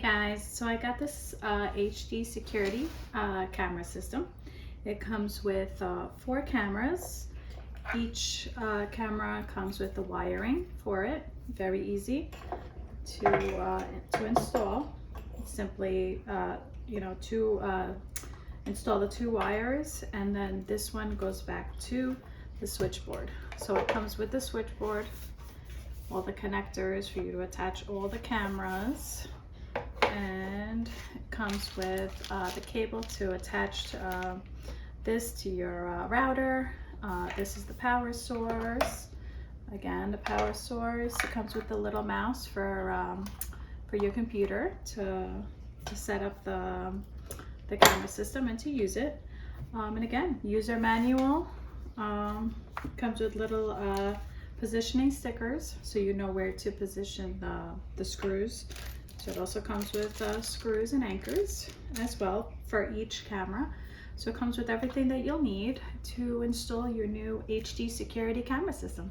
Guys, so I got this HD security camera system. It comes with 4 cameras. Each camera comes with the wiring for it. Very easy to install. It's simply install the 2 wires, and then this one goes back to the switchboard. So it comes with the switchboard, all the connectors for you to attach all the cameras, and it comes with the cable to attach this to your router. This is the power source. Again, the power source. It comes with the little mouse for your computer to set up the camera system and to use it. And again, user manual. Comes with little positioning stickers, so you know where to position the screws. So it also comes with screws and anchors as well for each camera. So it comes with everything that you'll need to install your new HD security camera system.